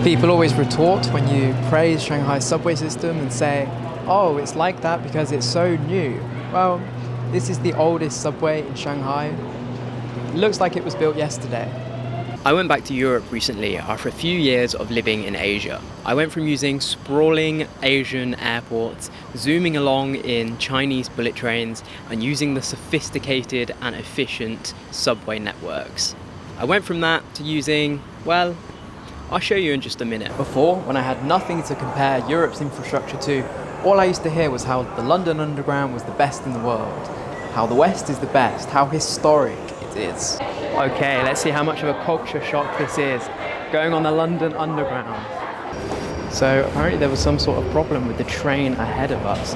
People always retort when you praise Shanghai's subway system and say, oh, it's like that because it's so new. Well, this is the oldest subway in Shanghai. It looks like it was built yesterday. I went back to Europe recently after a few years of living in Asia. I went from using sprawling Asian airports, zooming along in Chinese bullet trains, and using the sophisticated and efficient subway networks. I went from that to using, well, I'll show you in just a minute. Before, when I had nothing to compare Europe's infrastructure to, all I used to hear was how the London Underground was the best in the world, how the West is the best, how historic it is. Okay, let's see how much of a culture shock this is, going on the London Underground. So apparently there was some sort of problem with the train ahead of us,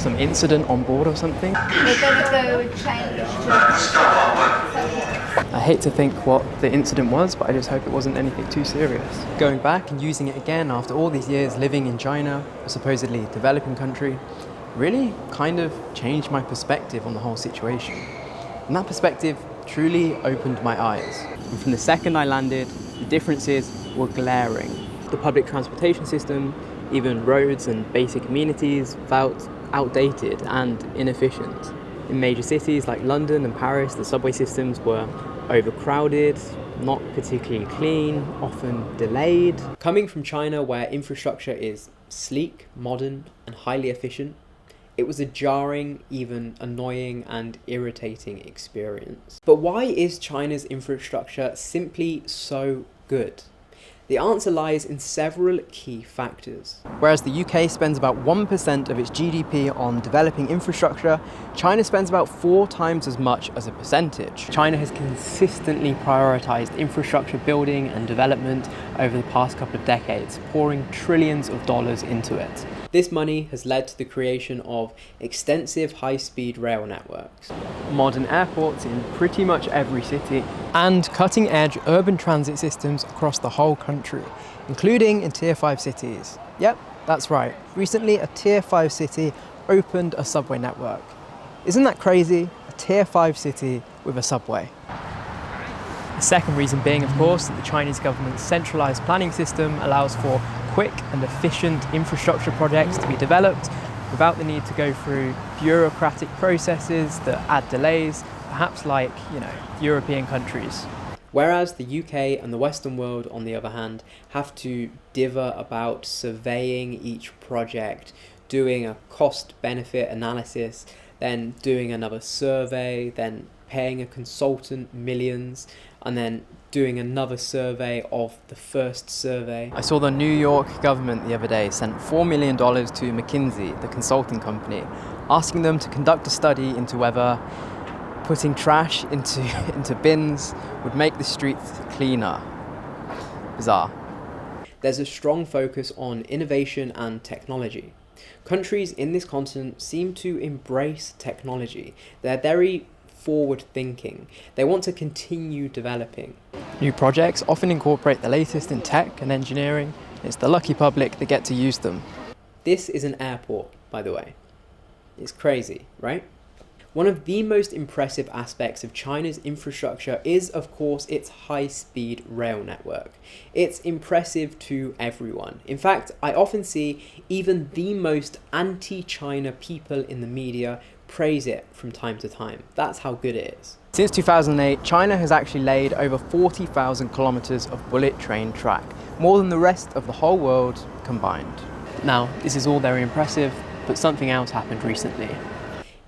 some incident on board or something. We're gonna go change I hate to think what the incident was, but I just hope it wasn't anything too serious. Going back and using it again after all these years living in China, a supposedly developing country, really kind of changed my perspective on the whole situation. And that perspective truly opened my eyes. And from the second I landed, the differences were glaring. The public transportation system, even roads and basic amenities, felt outdated and inefficient. In major cities like London and Paris, the subway systems were overcrowded, not particularly clean, often delayed. Coming from China, where infrastructure is sleek, modern, and highly efficient, it was a jarring, even annoying and irritating experience. But why is China's infrastructure simply so good? The answer lies in several key factors. Whereas the UK spends about 1% of its GDP on developing infrastructure, China spends about 4 times as much as a percentage. China has consistently prioritized infrastructure building and development over the past couple of decades, pouring trillions of dollars into it. This money has led to the creation of extensive high-speed rail networks, modern airports in pretty much every city, and cutting-edge urban transit systems across the whole country, including in Tier 5 cities. Yep, that's right. Recently, a Tier 5 city opened a subway network. Isn't that crazy? A Tier 5 city with a subway. The second reason being, of course, that the Chinese government's centralized planning system allows for quick and efficient infrastructure projects to be developed without the need to go through bureaucratic processes that add delays, perhaps like, European countries. Whereas the UK and the Western world, on the other hand, have to dither about surveying each project, doing a cost-benefit analysis, then doing another survey, then paying a consultant millions, and then doing another survey of the first survey. I saw the New York government the other day sent $4 million to McKinsey, the consulting company, asking them to conduct a study into whether putting trash into bins would make the streets cleaner. Bizarre. There's a strong focus on innovation and technology. Countries in this continent seem to embrace technology. They're very forward thinking. They want to continue developing. New projects often incorporate the latest in tech and engineering. It's the lucky public that get to use them. This is an airport, by the way. It's crazy, right? One of the most impressive aspects of China's infrastructure is, of course, its high-speed rail network. It's impressive to everyone. In fact, I often see even the most anti-China people in the media praise it from time to time. That's how good it is. Since 2008, China has actually laid over 40,000 kilometers of bullet train track, more than the rest of the whole world combined. Now, this is all very impressive, but something else happened recently.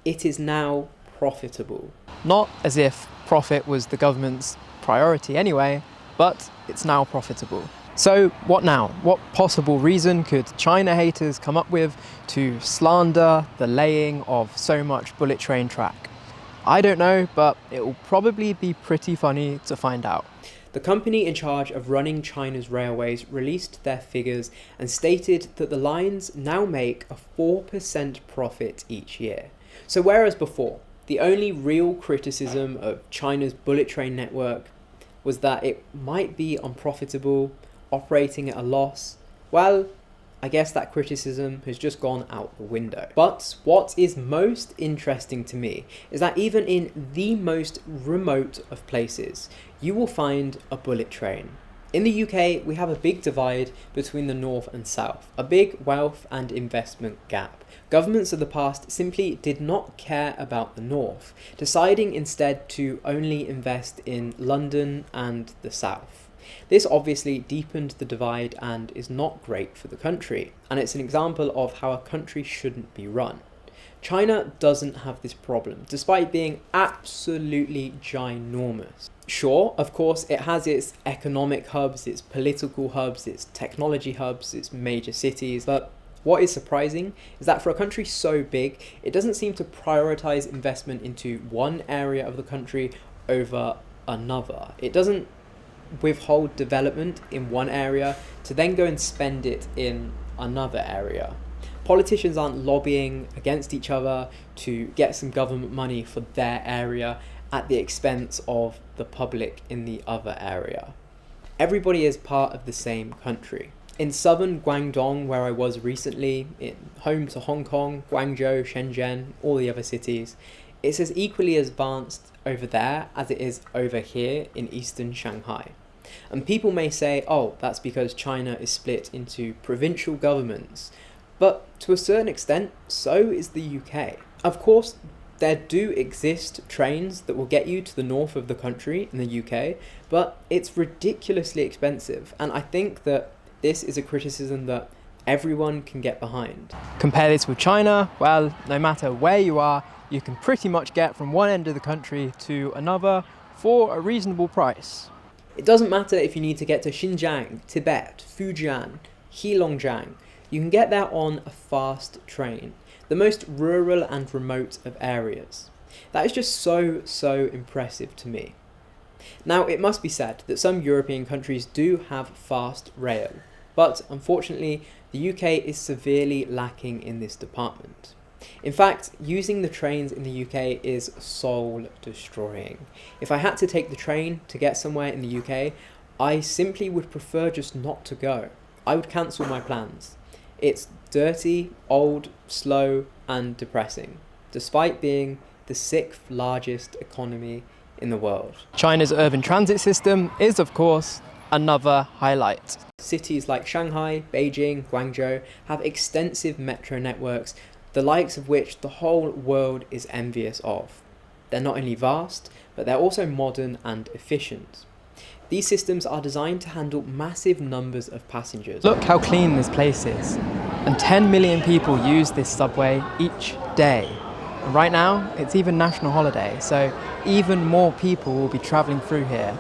It is now profitable. Not as if profit was the government's priority anyway, but it's now profitable. So what now? What possible reason could China haters come up with to slander the laying of so much bullet train track? I don't know, but it will probably be pretty funny to find out. The company in charge of running China's railways released their figures and stated that the lines now make a 4% profit each year. So whereas before, the only real criticism of China's bullet train network was that it might be unprofitable, operating at a loss, well, I guess that criticism has just gone out the window. But what is most interesting to me is that even in the most remote of places, you will find a bullet train. In the UK, we have a big divide between the north and south, a big wealth and investment gap. Governments of the past simply did not care about the north, deciding instead to only invest in London and the south. This obviously deepened the divide and is not great for the country, and it's an example of how a country shouldn't be run. China doesn't have this problem, despite being absolutely ginormous. Sure, of course, it has its economic hubs, its political hubs, its technology hubs, its major cities, but what is surprising is that for a country so big, it doesn't seem to prioritize investment into one area of the country over another. It doesn't withhold development in one area to then go and spend it in another area. Politicians aren't lobbying against each other to get some government money for their area at the expense of the public in the other area. Everybody is part of the same country. In southern Guangdong, where I was recently, home to Hong Kong, Guangzhou, Shenzhen, all the other cities, it's as equally as advanced over there as it is over here in eastern Shanghai. And people may say, oh, that's because China is split into provincial governments. But to a certain extent, so is the UK. Of course, there do exist trains that will get you to the north of the country in the UK, but it's ridiculously expensive. And I think that this is a criticism that everyone can get behind. Compare this with China, well, no matter where you are, you can pretty much get from one end of the country to another for a reasonable price. It doesn't matter if you need to get to Xinjiang, Tibet, Fujian, Heilongjiang. You can get there on a fast train, the most rural and remote of areas. That is just so impressive to me. Now, it must be said that some European countries do have fast rail, but unfortunately, the UK is severely lacking in this department. In fact, using the trains in the UK is soul destroying. If I had to take the train to get somewhere in the UK, I simply would prefer just not to go. I would cancel my plans. It's dirty, old, slow, and depressing, despite being the 6th largest economy in the world. China's urban transit system is, of course, another highlight. Cities like Shanghai, Beijing, Guangzhou have extensive metro networks, the likes of which the whole world is envious of. They're not only vast, but they're also modern and efficient. These systems are designed to handle massive numbers of passengers. Look how clean this place is. And 10 million people use this subway each day. And right now, it's even national holiday, so even more people will be travelling through here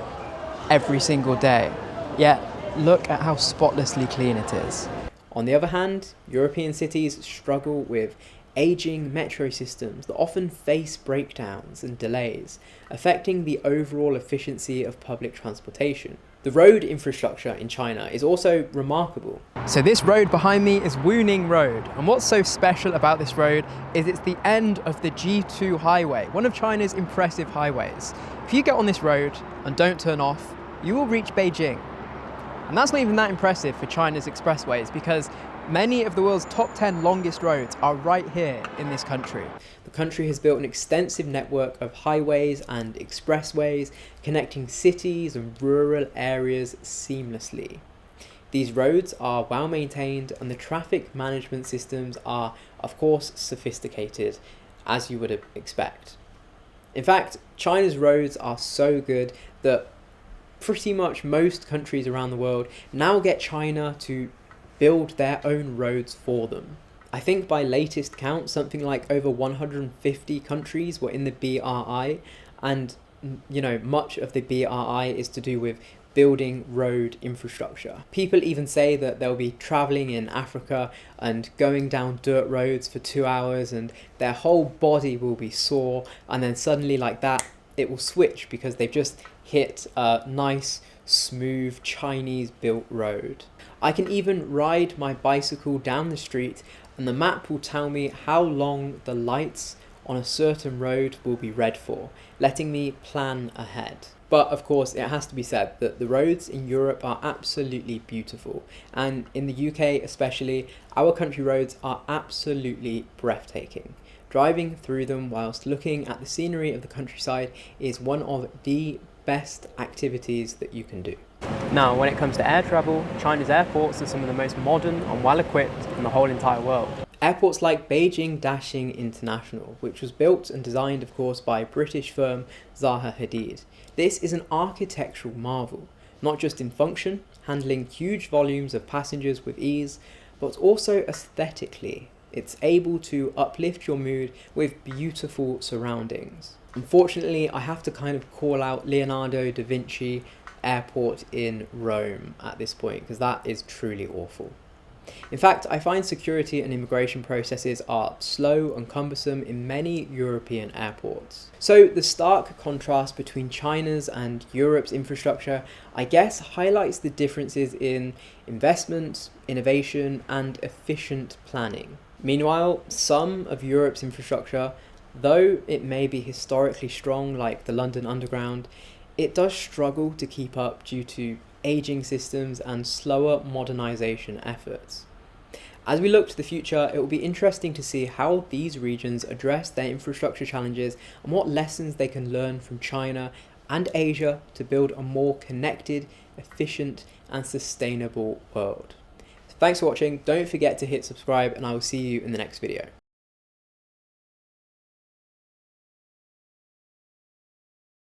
every single day. Yet, look at how spotlessly clean it is. On the other hand, European cities struggle with aging metro systems that often face breakdowns and delays, affecting the overall efficiency of public transportation. The road infrastructure in China is also remarkable. So this road behind me is Wuning Road, and what's so special about this road is it's the end of the G2 highway, one of China's impressive highways. If you get on this road and don't turn off, you will reach Beijing. And that's not even that impressive for China's expressways, because many of the world's top 10 longest roads are right here in this country. The country has built an extensive network of highways and expressways connecting cities and rural areas seamlessly. These roads are well maintained and the traffic management systems are, of course, sophisticated, as you would expect. In fact, China's roads are so good that pretty much most countries around the world now get China to build their own roads for them. I think by latest count, something like over 150 countries were in the BRI, and much of the BRI is to do with building road infrastructure. People even say that they'll be traveling in Africa and going down dirt roads for 2 hours and their whole body will be sore, and then suddenly like that it will switch because they've just hit a nice, smooth Chinese built road. I can even ride my bicycle down the street and the map will tell me how long the lights on a certain road will be red for, letting me plan ahead. But of course, it has to be said that the roads in Europe are absolutely beautiful, and in the UK especially, our country roads are absolutely breathtaking. Driving through them whilst looking at the scenery of the countryside is one of the best activities that you can do. Now, when it comes to air travel, China's airports are some of the most modern and well equipped in the whole entire world. Airports like Beijing Daxing International, which was built and designed, of course, by British firm Zaha Hadid. This is an architectural marvel, not just in function, handling huge volumes of passengers with ease, but also aesthetically. It's able to uplift your mood with beautiful surroundings. Unfortunately, I have to kind of call out Leonardo da Vinci Airport in Rome at this point, because that is truly awful. In fact, I find security and immigration processes are slow and cumbersome in many European airports. So the stark contrast between China's and Europe's infrastructure, I guess, highlights the differences in investment, innovation, and efficient planning. Meanwhile, some of Europe's infrastructure, though it may be historically strong like the London Underground, it does struggle to keep up due to aging systems and slower modernization efforts. As we look to the future, it will be interesting to see how these regions address their infrastructure challenges and what lessons they can learn from China and Asia to build a more connected, efficient, and sustainable world. Thanks for watching. Don't forget to hit subscribe, and I will see you in the next video.